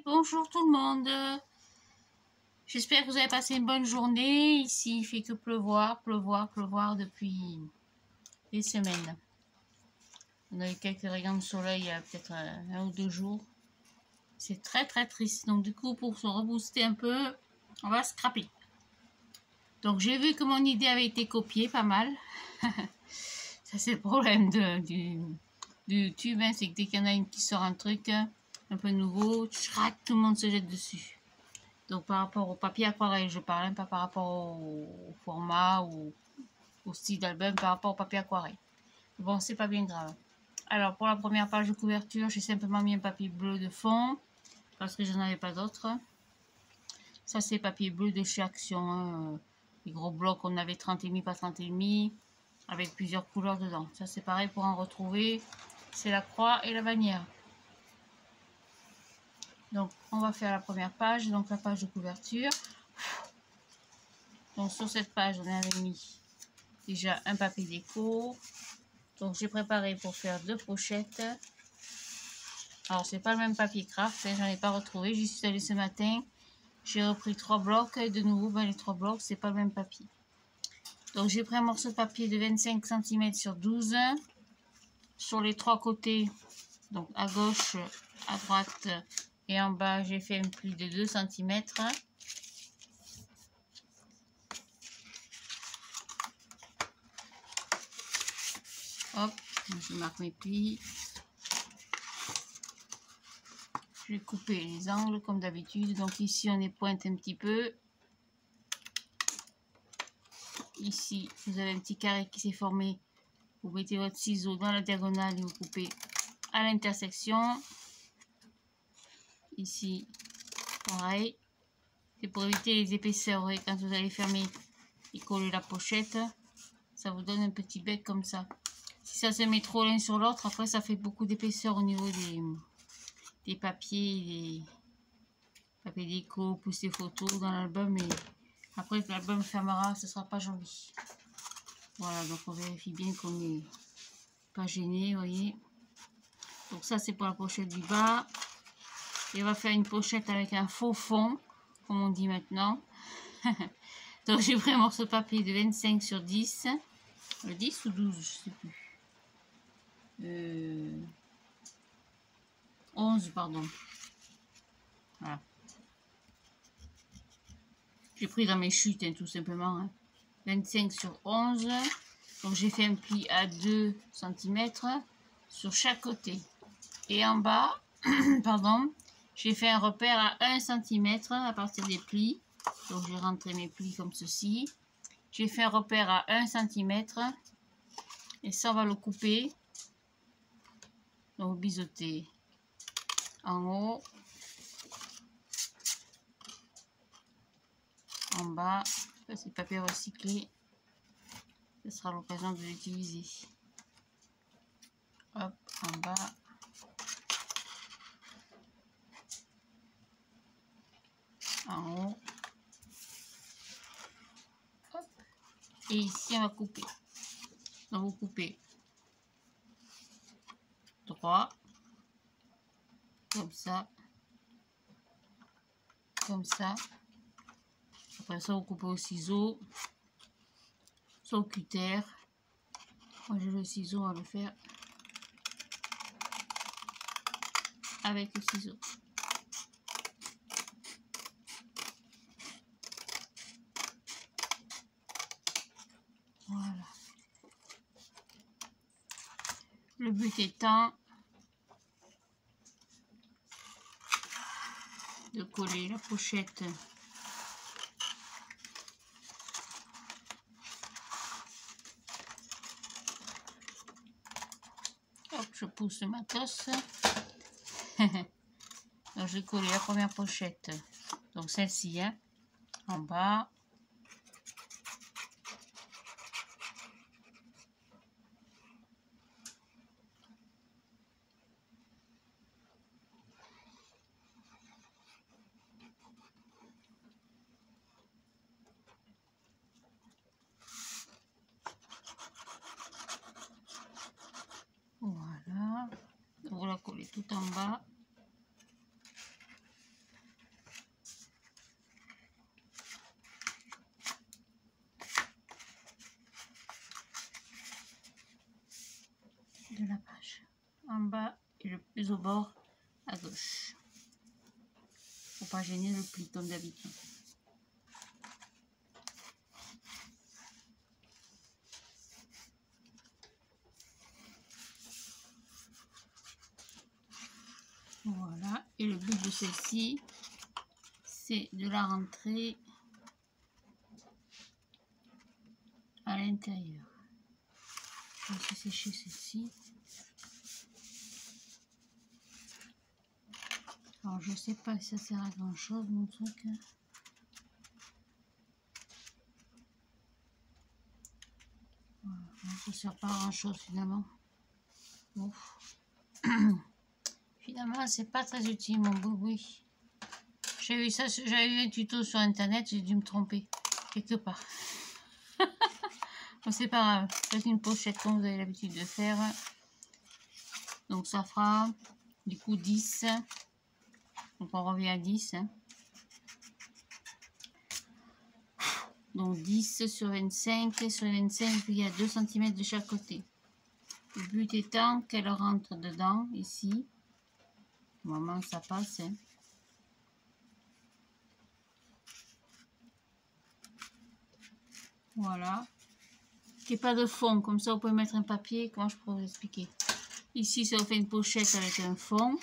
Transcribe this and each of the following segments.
Bonjour tout le monde. J'espère que vous avez passé une bonne journée. Ici, il fait que pleuvoir depuis des semaines. On a eu quelques rayons de soleil il y a peut-être un ou deux jours. C'est très triste. Donc du coup, pour se rebooster un peu, on va scraper. Donc j'ai vu que mon idée avait été copiée pas mal. Ça c'est le problème du YouTube, hein, c'est que dès qu'il y en a une qui sort un truc un peu nouveau, tout le monde se jette dessus. Donc par rapport au papier aquarelle, je parle, pas par rapport au format ou au style d'album, par rapport au papier aquarelle. Bon, c'est pas bien grave. Alors pour la première page de couverture, j'ai simplement mis un papier bleu de fond, parce que je n'en avais pas d'autre. Ça c'est papier bleu de chez Action, hein. Les gros blocs, on avait 30,5 par 30,5, avec plusieurs couleurs dedans. Ça c'est pareil pour en retrouver, c'est la croix et la bannière. Donc on va faire la première page, donc la page de couverture. Donc sur cette page, on avait mis déjà un papier déco. Donc j'ai préparé pour faire deux pochettes. Alors c'est pas le même papier craft, hein, j'en ai pas retrouvé, j'y suis allée ce matin. J'ai repris 3 blocs et de nouveau les 3 blocs c'est pas le même papier. Donc j'ai pris un morceau de papier de 25 cm sur 12. Sur les 3 côtés, donc à gauche, à droite et en bas, j'ai fait un pli de 2 cm. Hop, je marque mes plis. Je vais couper les angles comme d'habitude. Donc ici, on les pointe un petit peu. Ici, vous avez un petit carré qui s'est formé. Vous mettez votre ciseau dans la diagonale et vous coupez à l'intersection. Ici, pareil. C'est pour éviter les épaisseurs. Et quand vous allez fermer et coller la pochette, ça vous donne un petit bec comme ça. Si ça se met trop l'un sur l'autre, après ça fait beaucoup d'épaisseur au niveau des papiers, des papiers déco, plus les photos dans l'album. Et après que l'album fermera, ce sera pas joli. Voilà, donc on vérifie bien qu'on n'est pas gêné, vous voyez. Donc ça c'est pour la pochette du bas. Et on va faire une pochette avec un faux fond, comme on dit maintenant. Donc j'ai pris un morceau de papier de 25 sur 10. 10 ou 12, je sais plus. 11, pardon. Voilà. J'ai pris dans mes chutes, hein, tout simplement. Hein. 25 sur 11. Donc j'ai fait un pli à 2 cm sur chaque côté. Et en bas, pardon, j'ai fait un repère à 1 cm à partir des plis. Donc j'ai rentré mes plis comme ceci. J'ai fait un repère à 1 cm. Et ça, on va le couper. Donc biseauter en haut. En bas. Ça c'est papier recyclé. Ce sera l'occasion de l'utiliser. Hop, en bas. En haut. Hop. Et ici, on va couper. Donc, vous coupez droit. Comme ça. Comme ça. Après ça, vous coupez au ciseau. Soit au cutter. Moi, j'ai le ciseau, on va le faire avec le ciseau. Voilà. Le but étant de coller la pochette hop, je pousse le matos. Donc je vais coller la première pochette, donc celle-ci, hein, en bas. Voilà, vous la collez tout en bas. en bas et le plus au bord à gauche. Pour pas gêner le pli comme d'habitude. Voilà, et le but de celle-ci, c'est de la rentrer à l'intérieur. Je vais laisser sécher celle-ci. Alors je sais pas si ça sert à grand chose mon truc. Voilà, ça sert pas à grand chose finalement. Ouf. Finalement c'est pas très utile mon boubou. J'ai vu ça, j'avais vu un tuto sur internet, j'ai dû me tromper quelque part. Bon, c'est pas grave, faites une pochette comme vous avez l'habitude de faire. Donc ça fera du coup 10. Donc on revient à 10. Donc 10 sur 25. Et sur 25, il y a 2 cm de chaque côté. Le but étant qu'elle rentre dedans, ici. Au moment où ça passe. Voilà. Qu'il n'y ait pas de fond. Comme ça, vous pouvez mettre un papier. Comment je pourrais vous expliquer? Ici, ça vous fait une pochette avec un fond.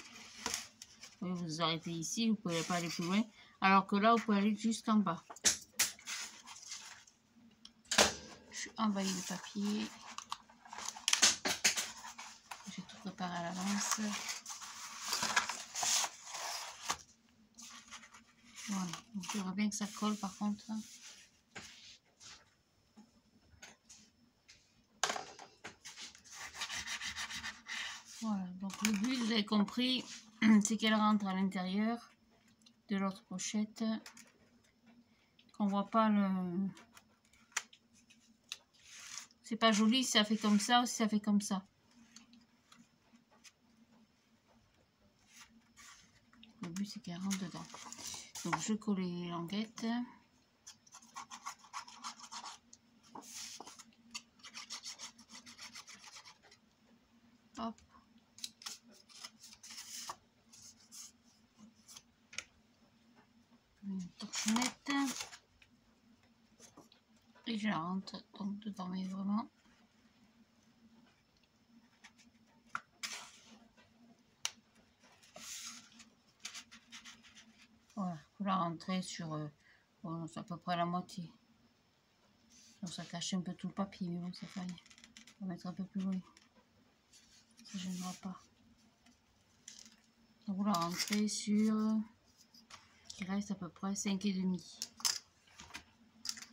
Vous pouvez vous arrêter ici. Vous ne pouvez pas aller plus loin. Alors que là, vous pouvez aller jusqu'en bas. Je envahis le papier. J'ai tout préparé à l'avance. Voilà. Donc, je vois bien que ça colle par contre. Voilà. Donc, le but, vous avez compris, c'est qu'elle rentre à l'intérieur de l'autre pochette. Qu'on voit pas le... C'est pas joli si ça fait comme ça ou si ça fait comme ça. Le but c'est qu'elle rentre dedans. Donc je colle les languettes. Hop. Une torchonnette. Et je la rentre donc dedans, mais vraiment. Voilà, faut la rentrer sur bon, à peu près la moitié. Donc ça cache un peu tout le papier, mais bon, ça fait rien. On va mettre un peu plus loin. Ça ne gênera pas. Donc vous la rentrez sur qui reste à peu près 5,5.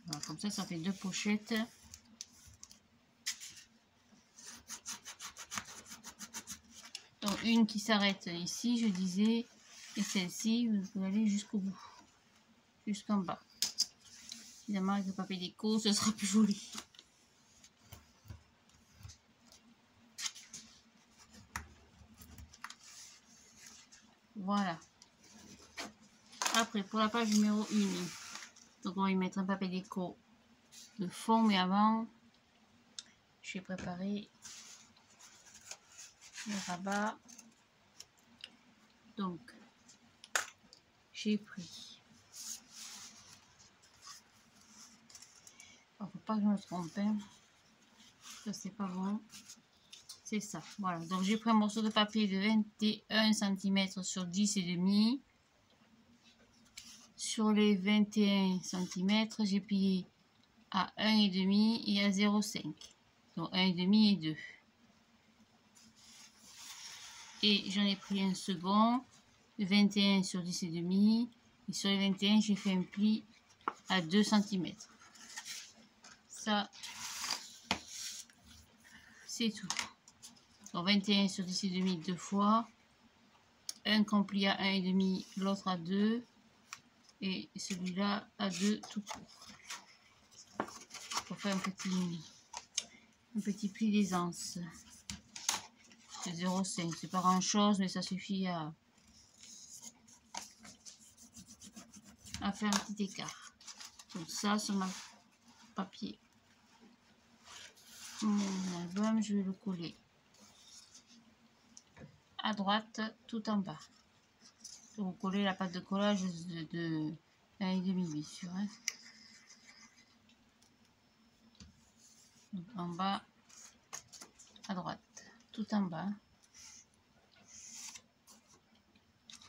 Voilà, comme ça fait 2 pochettes. Donc une qui s'arrête ici, je disais, et celle-ci, vous pouvez aller jusqu'au bout, jusqu'en bas. Évidemment, avec le papier déco, ce sera plus joli. Voilà. Après, pour la page numéro 1, donc on va y mettre un papier déco de fond, mais avant, j'ai préparé le rabat. Donc, j'ai pris... Il ne faut pas que je me trompe, hein. Ça c'est pas bon. C'est ça, voilà. Donc j'ai pris un morceau de papier de 21 cm sur 10,5. Sur les 21 cm, j'ai plié à 1,5 et à 0,5. Donc 1,5 et 2. Et j'en ai pris un second, 21 sur 10,5. Et sur les 21, j'ai fait un pli à 2 cm. Ça, c'est tout. Donc 21 sur 10,5 deux fois. Un qu'on plie à 1,5, l'autre à 2. Et celui-là à 2 tout court. Pour faire un petit pli d'aisance. C'est 0,5. C'est pas grand chose, mais ça suffit à faire un petit écart. Donc ça, sur ma papier. Mon album, je vais le coller à droite tout en bas. Vous collez la pâte de collage de 1,5 bien sûr. Hein. Donc, en bas à droite, tout en bas.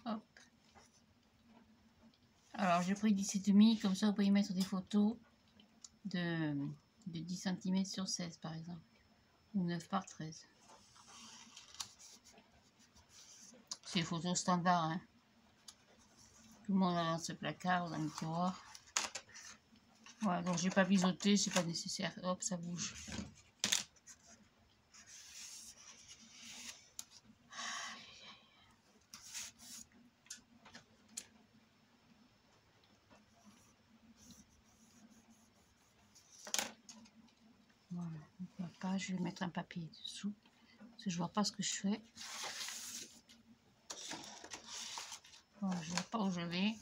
Hop. Alors j'ai pris 10,5, comme ça vous pouvez mettre des photos de 10 cm sur 16 par exemple, ou 9 par 13. C'est des photos standards. Hein. Tout le monde a dans ce placard, dans le tiroir. Voilà, donc j'ai pas biseauté, c'est pas nécessaire. Hop, ça bouge. Voilà, donc là, je vais mettre un papier dessous, parce que je vois pas ce que je fais. Voilà, je vois pas où je vais.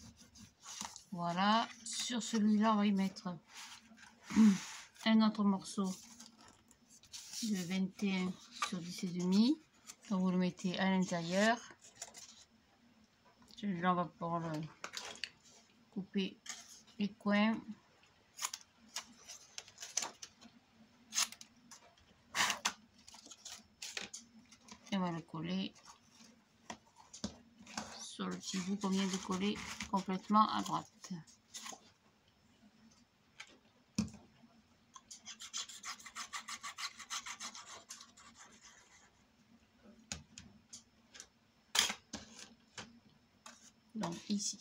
Voilà, sur celui-là, on va y mettre un autre morceau de 21 sur 10,5. Donc vous le mettez à l'intérieur. Celui-là, on va pouvoir le couper les coins. Et on va le coller sur le petit bout qu'on vient de coller complètement à droite. Donc ici.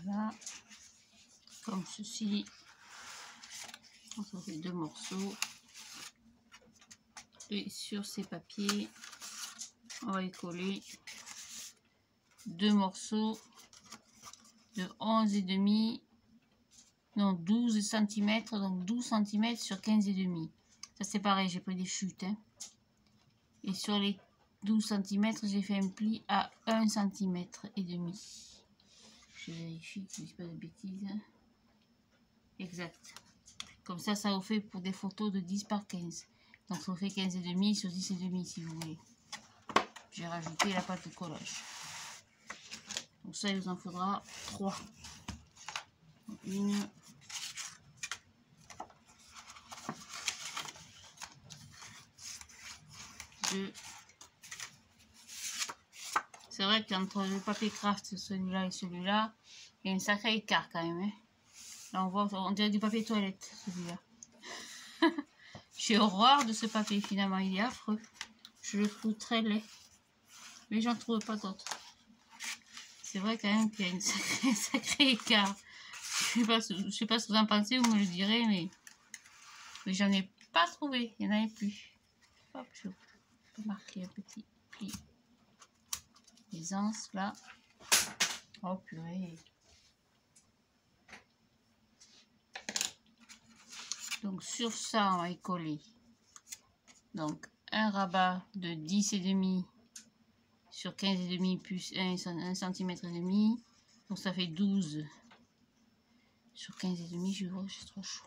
Voilà, comme ceci. On fait 2 morceaux. Et sur ces papiers, on va y coller 2 morceaux de 11,5, non 12 cm, donc 12 cm sur 15,5. Ça c'est pareil, j'ai pris des chutes. Hein. Et sur les 12 cm, j'ai fait un pli à 1 cm et demi. Je vérifie que je ne dis pas de bêtises. Exact. Comme ça vous fait pour des photos de 10 par 15. Donc ça vous fait 15,5 sur 10,5 si vous voulez. J'ai rajouté la pâte de collage. Donc ça, il vous en faudra 3. 1, 2. C'est vrai qu'entre le papier craft, celui-là et celui-là, il y a un sacré écart quand même. Hein. Là, on dirait du papier toilette, celui-là. J'ai horreur de ce papier, finalement, il est affreux. Je le trouve très laid. Mais j'en trouve pas d'autres. C'est vrai quand même qu'il y a un sacré écart. Je sais pas ce que vous en pensez, vous me le direz, mais j'en ai pas trouvé. Il n'y en avait plus. Hop, je peux marquer un petit pli. Aisance là. Oh purée. Donc sur ça, on va y coller. Donc un rabat de 10,5 sur 15,5 plus 1 cm et demi. Donc ça fait 12 sur 15,5. Je vois, c'est trop chaud.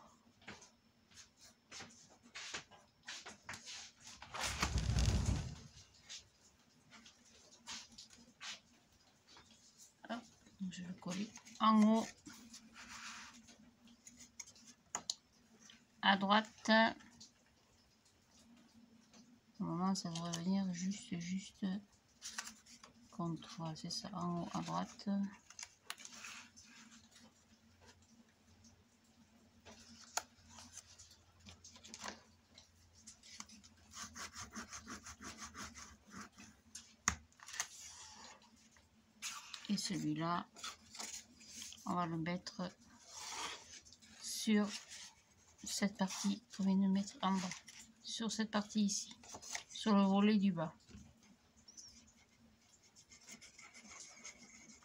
Hop, donc je vais le coller en haut. À droite. Normalement, ça devrait venir juste contre. Voilà, c'est ça, en haut à droite. Et celui-là, on va le mettre sur cette partie qu'on vient de mettre en bas. Sur cette partie ici. Sur le volet du bas.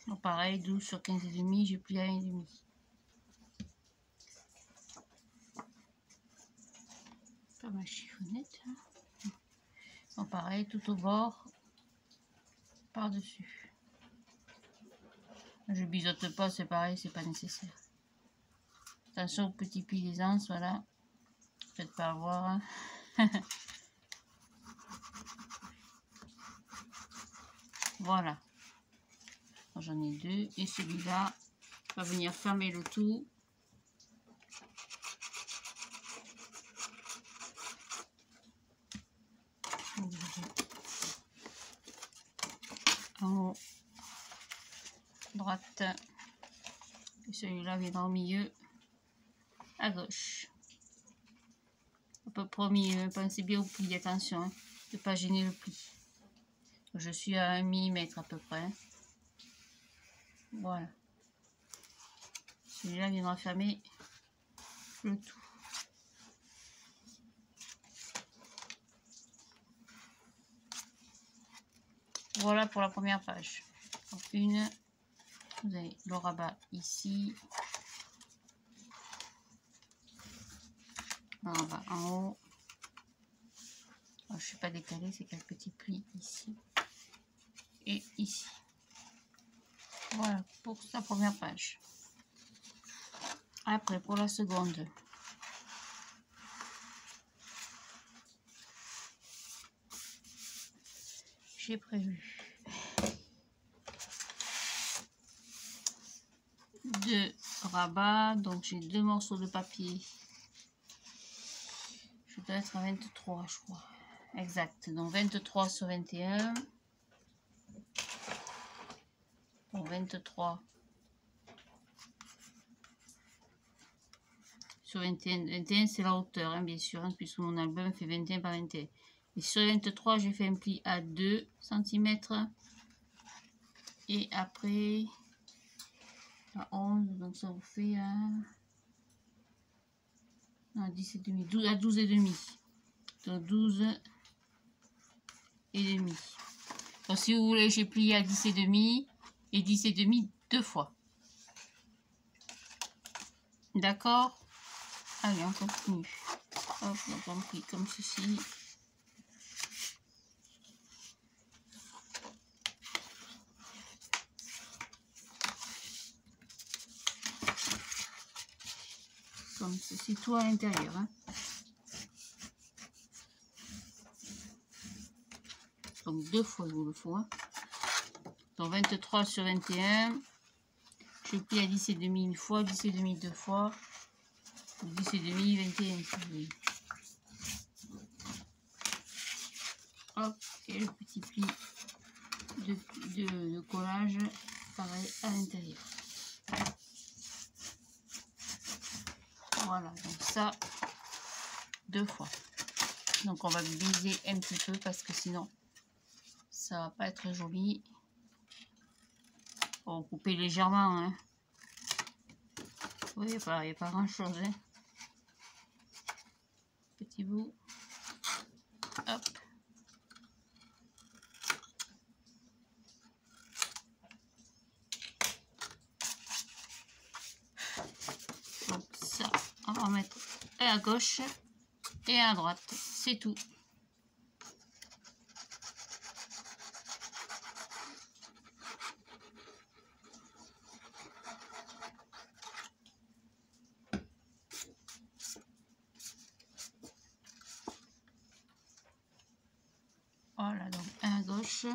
Donc pareil, 12 sur 15,5, j'ai plié à 1,5. Pas ma chiffonnette. Hein. Donc pareil, tout au bord, par-dessus. Je biseaute pas, c'est pareil, c'est pas nécessaire. Attention aux petits plis des anses, voilà. Faites pas avoir. Hein. Voilà. J'en ai deux. Et celui-là va venir fermer le tout. En haut, droite. Et celui-là viendra au milieu, à gauche. À peu près au milieu. Pensez bien au pli, attention, hein, de ne pas gêner le pli. Je suis à 1 mm à peu près. Voilà. Celui-là viendra fermer le tout. Voilà pour la première page. Donc une, vous avez le rabat ici, le rabat en haut. Alors, je ne suis pas décalée, c'est quelques petits plis ici et ici. Voilà pour la première page. Après pour la seconde. J'ai prévu 2 rabats, donc j'ai 2 morceaux de papier. Je dois être à 23, je crois. Exact, donc 23 sur 21. Bon, 23 sur 21. 21 c'est la hauteur, hein, bien sûr, hein, puisque mon album fait 21 par 21. Et sur 23, j'ai fait un pli à 2 cm. Et après, à 11, donc ça vous fait à 10 et demi, 12, à 12 et demi. Donc 12 et demi. Donc si vous voulez, j'ai plié à 10 et demi et 10 et demi 2 fois. D'accord? Allez, on continue. Hop, donc on plie comme ceci. Comme ceci, tout à l'intérieur. Hein. Donc 2 fois, il vous le faut. Hein. Donc 23 sur 21. Je plie à 10 et demi une fois, 10 et demi 2 fois. 10 et demi, 21. Hop, et le petit pli de collage, pareil, à l'intérieur. Voilà, donc ça, 2 fois. Donc on va biser un petit peu parce que sinon, ça va pas être joli. On va couper légèrement. Hein. Oui, il n'y a pas grand chose. Hein. Petit bout. Hop. Donc ça, on va en mettre un à gauche et un à droite. C'est tout. Voilà, donc un à gauche.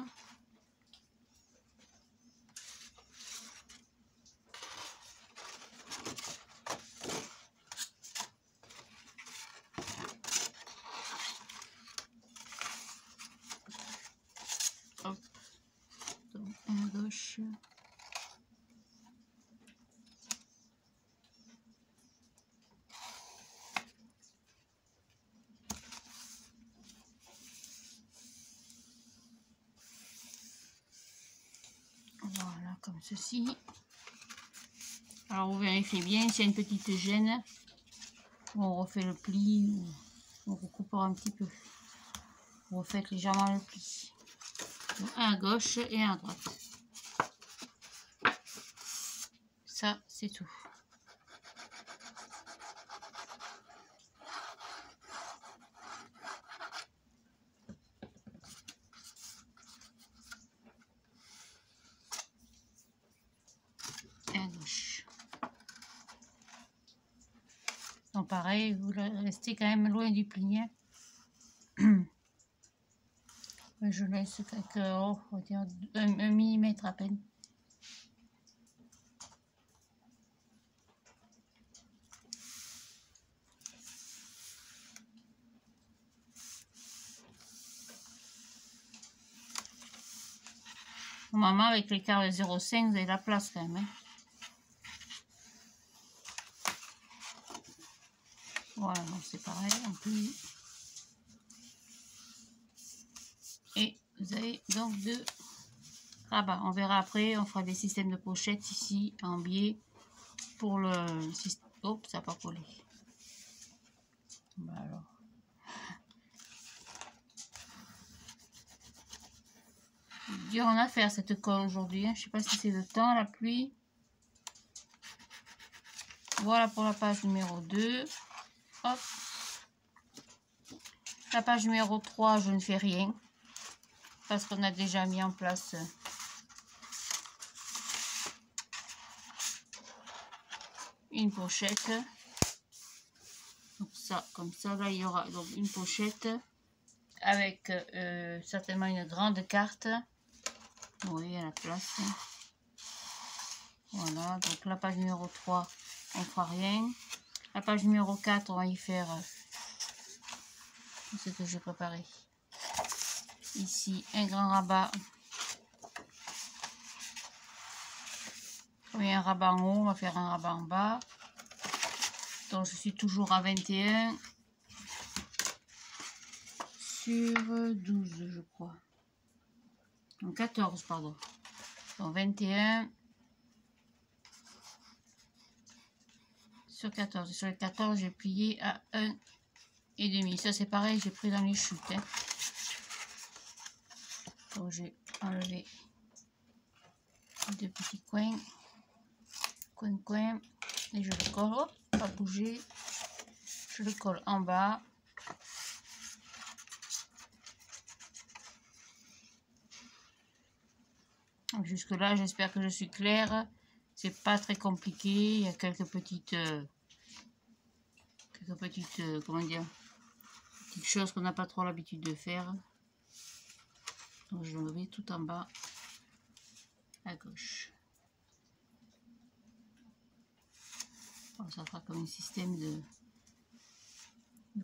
Hop. Donc un à gauche. Voilà, comme ceci. Alors, vous vérifiez bien s'il y a une petite gêne. On refait le pli. On recoupe un petit peu. Vous refaites légèrement le pli. Donc, un à gauche et un à droite. Ça, c'est tout. et à gauche. Donc pareil, vous restez quand même loin du pli. Je laisse quelques, on va dire 1 millimètre à peine. Normalement, avec l'écart de 0,5, vous avez la place quand même. Hein. Voilà, donc c'est pareil, en plus. Et vous avez donc 2 rabats. On verra après, on fera des systèmes de pochettes ici, en biais, pour le système. Hop, ça n'a pas collé. Bah alors. Dur en affaire cette colle aujourd'hui. Hein. Je sais pas si c'est le temps, la pluie. Voilà pour la page numéro 2. Hop. La page numéro 3, je ne fais rien. Parce qu'on a déjà mis en place une pochette. Donc ça, comme ça, là, il y aura donc une pochette avec certainement une grande carte. Vous voyez à la place. Voilà, donc la page numéro 3, on fera rien. La page numéro 4, on va y faire ce que j'ai préparé. Ici, un grand rabat. Comme il y a un rabat en haut, on va faire un rabat en bas. Donc je suis toujours à 21 sur 12, je crois. Donc 14, pardon. Donc 21 sur 14. Sur les 14, j'ai plié à 1,5. Ça c'est pareil, j'ai pris dans les chutes. Hein. Donc j'ai enlevé 2 petits coins. Coin. Et je le colle. Hop, pas bouger. Je le colle en bas. Jusque là, j'espère que je suis claire. C'est pas très compliqué. Il y a quelques petites comment dire, petites choses qu'on n'a pas trop l'habitude de faire. Donc je le mets tout en bas à gauche. Bon, ça fera comme un système de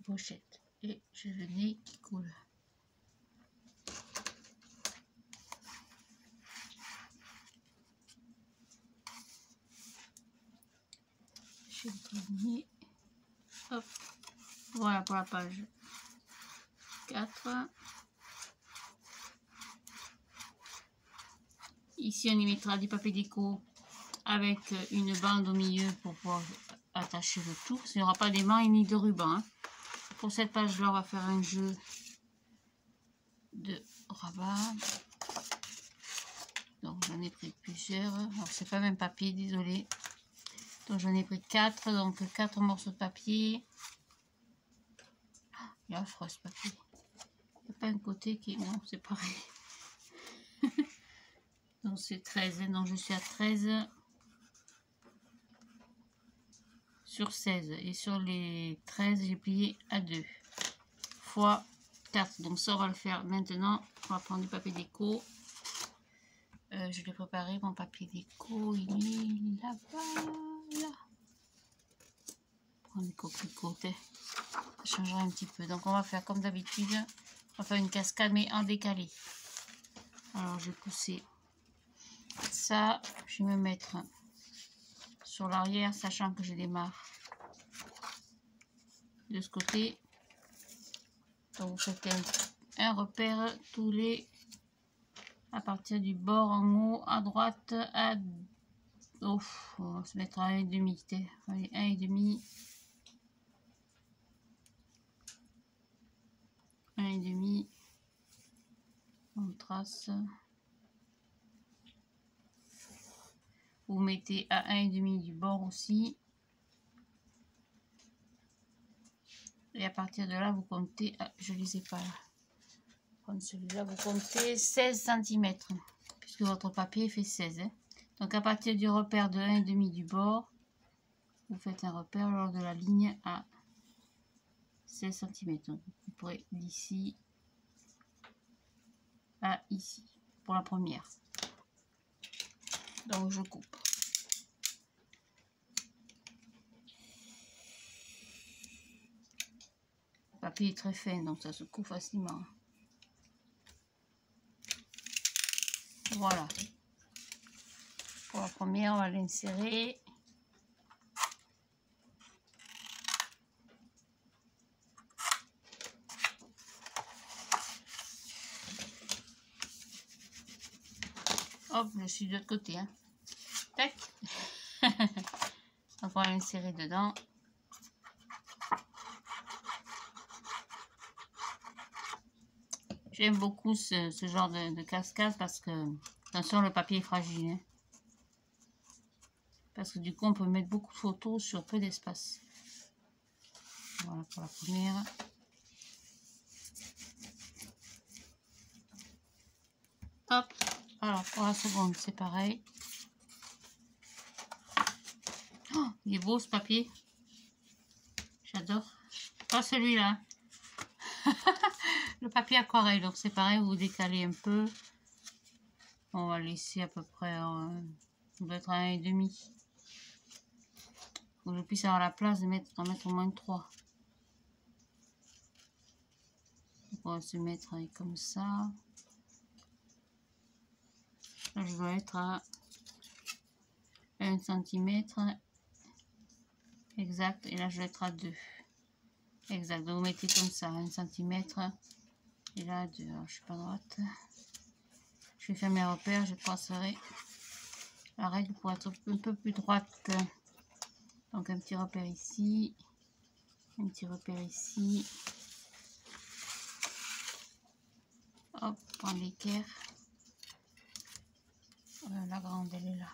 pochette. Et j'ai le nez qui coule. J'ai le nez. Hop. Voilà pour la page 4. Ici, on y mettra du papier déco avec une bande au milieu pour pouvoir attacher le tout. Il n'y aura pas d'aimant ni de ruban. Hein. Pour cette page-là, on va faire un jeu de rabat. Donc, j'en ai pris plusieurs. Alors, c'est pas même papier, désolé. Donc, j'en ai pris 4. Donc, 4 morceaux de papier. Il est affreux ce papier. Il n'y a pas un côté qui... Non, c'est pareil. Donc, c'est 13. Donc, je suis à 13 sur 16. Et sur les 13, j'ai plié à 2 fois 4. Donc, ça, on va le faire maintenant. On va prendre du papier déco. Je l'ai préparé, mon papier déco. Il est là-bas. Là. Prendre des coquelicots. Ça changera un petit peu. Donc, on va faire comme d'habitude. On va faire une cascade, mais en décalé. Alors, je vais pousser ça. Je vais me mettre sur l'arrière, sachant que je démarre de ce côté. Donc, vous faites un repère tous les... à partir du bord en haut, à droite, à... Oh, on va se mettre à 1,5. Allez, 1,5. 1,5. On trace. Vous mettez à 1,5 du bord aussi. Et à partir de là, vous comptez... Ah, je ne les ai pas là. Comme celui-là, vous comptez 16 cm. Puisque votre papier fait 16. Hein. Donc à partir du repère de 1,5 du bord, vous faites un repère lors de la ligne à 16 cm. Donc vous couperez d'ici à ici pour la première. Donc je coupe. Le papier est très fin, donc ça se coupe facilement. Voilà. Pour la première, on va l'insérer. Hop, je suis de l'autre côté. Hein. Tac. On va l'insérer dedans. J'aime beaucoup ce genre de cascade parce que, attention, le papier est fragile. Hein. Parce que du coup, on peut mettre beaucoup de photos sur peu d'espace. Voilà pour la première. Hop. Alors, pour la seconde, c'est pareil. Oh, il est beau ce papier. J'adore. Pas celui-là. Le papier aquarelle, donc c'est pareil, vous décalez un peu. On va laisser à peu près, on doit être à 1,5. Faut que je puisse avoir la place de mettre, d'en mettre au moins 3. Donc on va se mettre comme ça. Là, je dois être à 1 cm exact, et là je vais être à 2. Exact, donc vous mettez comme ça, 1 cm, et là 2. Alors, je suis pas droite. Je vais faire mes repères, je tracerai la règle pour être un peu plus droite. Donc un petit repère ici, un petit repère ici. Hop, prendre l'équerre. La grande, elle est là.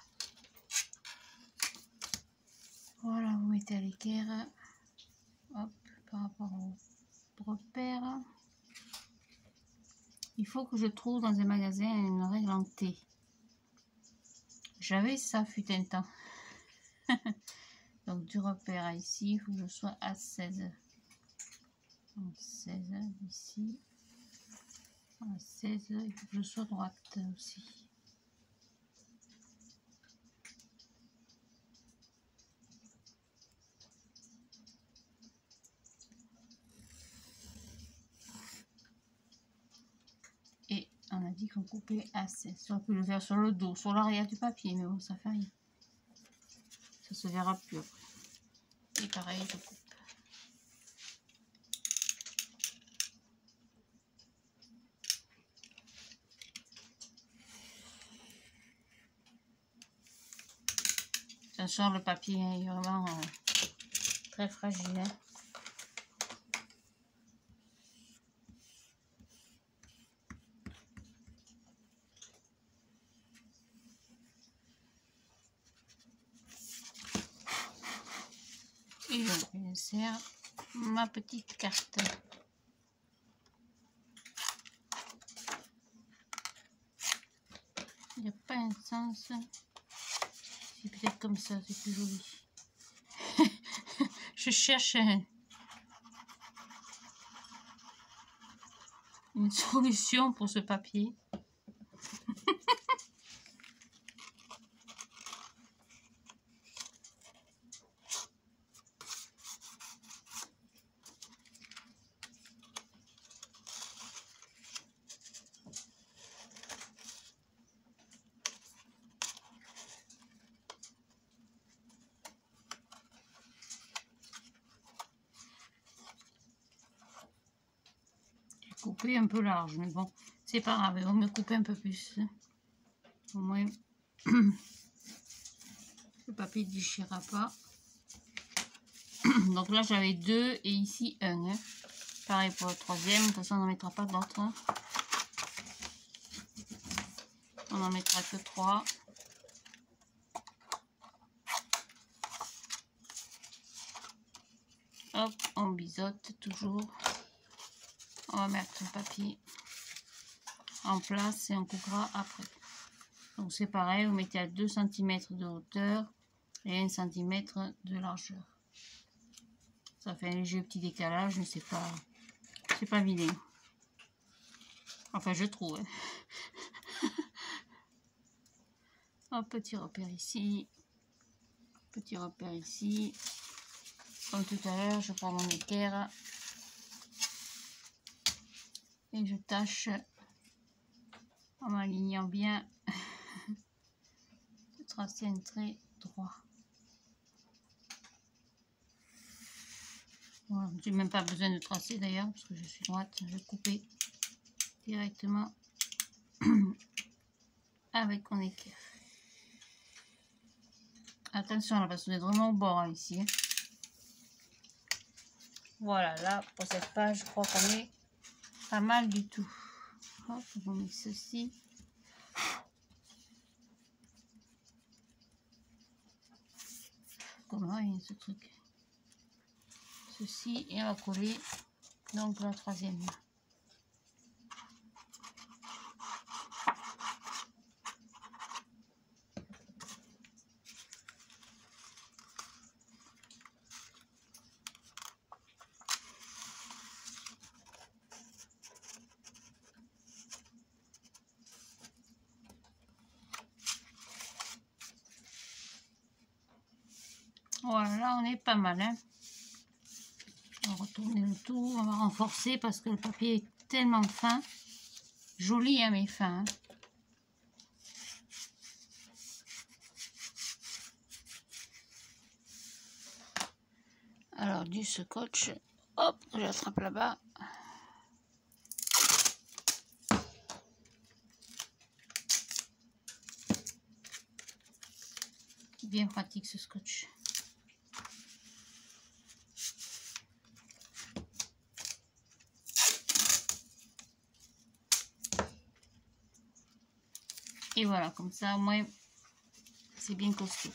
Voilà, vous mettez à l'équerre. Hop, par rapport au repère. Il faut que je trouve dans un magasin une règle en T. J'avais ça fut un temps. Donc du repère à ici, il faut que je sois à 16. Donc 16 ici. À 16, il faut que je sois droite aussi. Et on a dit qu'on coupait à 16. On peut le faire sur le dos, sur l'arrière du papier, mais bon, ça fait rien. Ça se verra plus après. Et pareil, je coupe. Attention, le papier est vraiment très fragile. Hein. Et je insère ma petite carte. Il n'y a pas un sens. C'est peut-être comme ça, c'est plus joli. Je cherche une solution pour ce papier. Couper un peu large, mais bon, c'est pas grave, on va me couper un peu plus. Au moins, le papier ne déchirera pas. Donc là, j'avais 2 et ici 1. Hein. Pareil pour le troisième, de toute façon, on n'en mettra pas d'autres. Hein. On n'en mettra que 3. Hop, on biseaute toujours. On va mettre le papier en place et on coupera après. Donc c'est pareil, vous mettez à 2 cm de hauteur et 1 cm de largeur. Ça fait un léger petit décalage, mais c'est pas vilain. Enfin, je trouve. Un petit repère ici. Petit repère ici. Comme tout à l'heure, je prends mon équerre et je tâche en m'alignant bien de tracer un trait droit. Voilà, j'ai même pas besoin de tracer d'ailleurs parce que je suis droite, je vais couper directement avec mon équerre. Attention là parce que vous êtes vraiment au bord hein, ici. Hein. Voilà, là pour cette page, je crois qu'on est pas mal du tout. Hop, on met ceci. Comment il y a ce truc? Ceci et on va coller donc la troisième. Voilà, là on est pas mal. Hein. On va retourner le tout, on va renforcer parce que le papier est tellement fin. Joli hein, mais fin. Hein. Alors du scotch, hop, je l'attrape là-bas. Bien pratique ce scotch. Et voilà, comme ça au moins c'est bien costaud.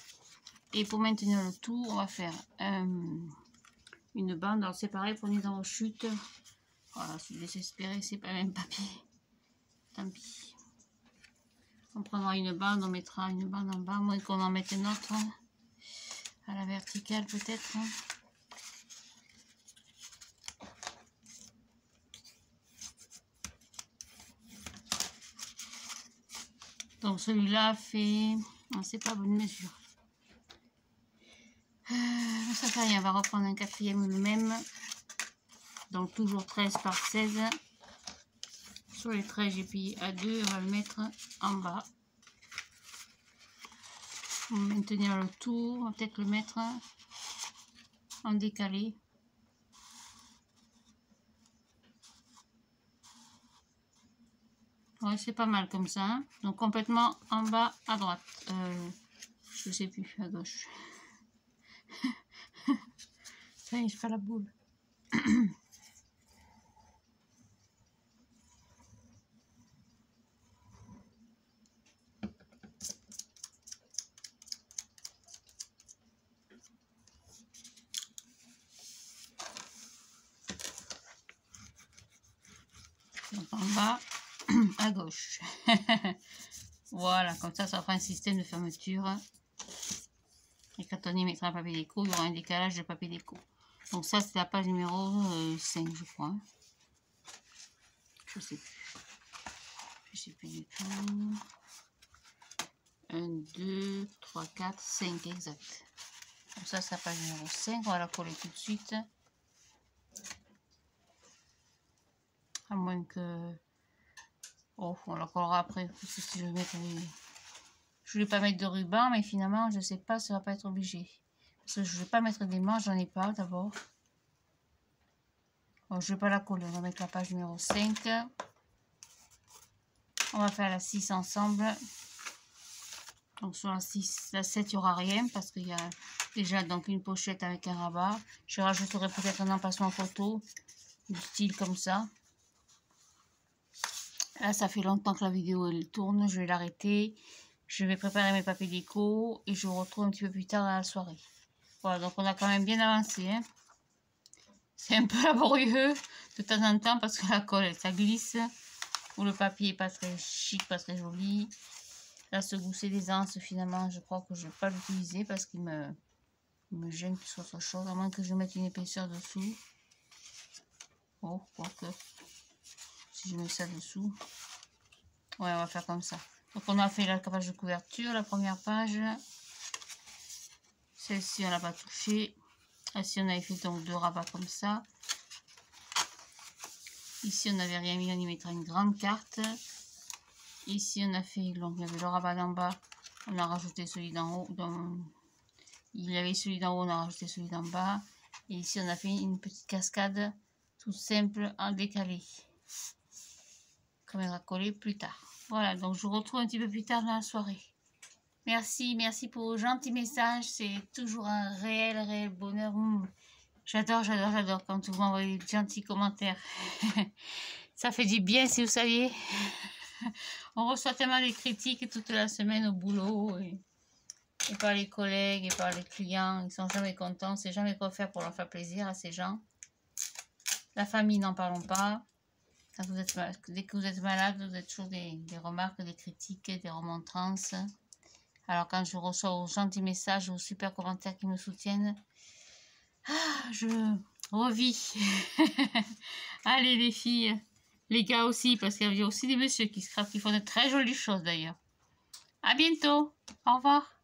Et pour maintenir le tout, on va faire une bande. Alors c'est pareil, prenez dans vos chutes. Voilà, je suis désespérée, c'est pas le même papier. Tant pis. On prendra une bande, on mettra une bande en bas, moins qu'on en mette une autre. À la verticale peut-être. Donc celui-là fait... Non, c'est pas bonne mesure. Ça fait rien, on va reprendre un quatrième le même. Donc toujours 13 par 16. Sur les 13 j'ai plié à 2, on va le mettre en bas. On va maintenir le tout, on va peut-être le mettre en décalé. Ouais, c'est pas mal comme ça. Hein. Donc complètement en bas à droite. Je sais plus, à gauche. Ça y est, je fais la boule. Donc en bas à gauche. Voilà, comme ça fera un système de fermeture. Et quand on y mettra un papier déco, il y aura un décalage de papier déco. Donc ça, c'est la page numéro 5, je crois. Je sais plus. Je sais plus du tout. 1, 2, 3, 4, 5, exact. Donc ça, c'est la page numéro 5. On va la coller tout de suite. À moins que... Oh, on la collera après. Parce que si je vais voulais pas mettre de ruban, mais finalement, je sais pas, ça va pas être obligé. Parce que je vais pas mettre des manches, j'en ai pas d'abord. Bon, je vais pas la coller, on va mettre la page numéro 5. On va faire la 6 ensemble. Donc sur la 6, la 7, il n'y aura rien parce qu'il y a déjà donc une pochette avec un rabat. Je rajouterai peut-être un emplacement photo du style comme ça. Là, ça fait longtemps que la vidéo elle tourne, je vais l'arrêter. Je vais préparer mes papiers déco et je vous retrouve un petit peu plus tard dans la soirée. Voilà, donc on a quand même bien avancé. Hein. C'est un peu laborieux de temps en temps parce que la colle, ça glisse. Ou le papier n'est pas très chic, pas très joli. Là, ce gousset des anses, finalement, je crois que je ne vais pas l'utiliser parce qu'il me gêne plus autre chose, à moins que je mette une épaisseur dessous. Oh, quoique. Si je mets ça dessous. Ouais, on va faire comme ça. Donc, on a fait la page de couverture, la première page. Celle-ci, on l'a pas touchée. Ici, on avait fait donc 2 rabats comme ça. Ici, on n'avait rien mis, on y mettra une grande carte. Ici, on a fait, donc il y avait le rabat d'en bas. On a rajouté celui d'en haut. Il y avait celui d'en haut, on a rajouté celui d'en bas. Et ici, on a fait une petite cascade toute simple en décalé. Comme elle va coller plus tard. Voilà, donc je vous retrouve un petit peu plus tard dans la soirée. Merci, merci pour vos gentils messages. C'est toujours un réel bonheur. J'adore quand vous m'envoyez de gentils commentaires. Ça fait du bien, si vous saviez. On reçoit tellement des critiques toute la semaine au boulot. Et par les collègues et par les clients. Ils sont jamais contents. On ne sait jamais quoi faire pour leur faire plaisir à ces gens. La famille, n'en parlons pas. Quand vous êtes malade, dès que vous êtes malade, vous avez toujours des remarques, des critiques, des remontrances. Alors quand je reçois aux gentils messages, aux super commentaires qui me soutiennent, je revis. Allez les filles, les gars aussi, parce qu'il y a aussi des messieurs qui font de très jolies choses d'ailleurs. À bientôt, au revoir.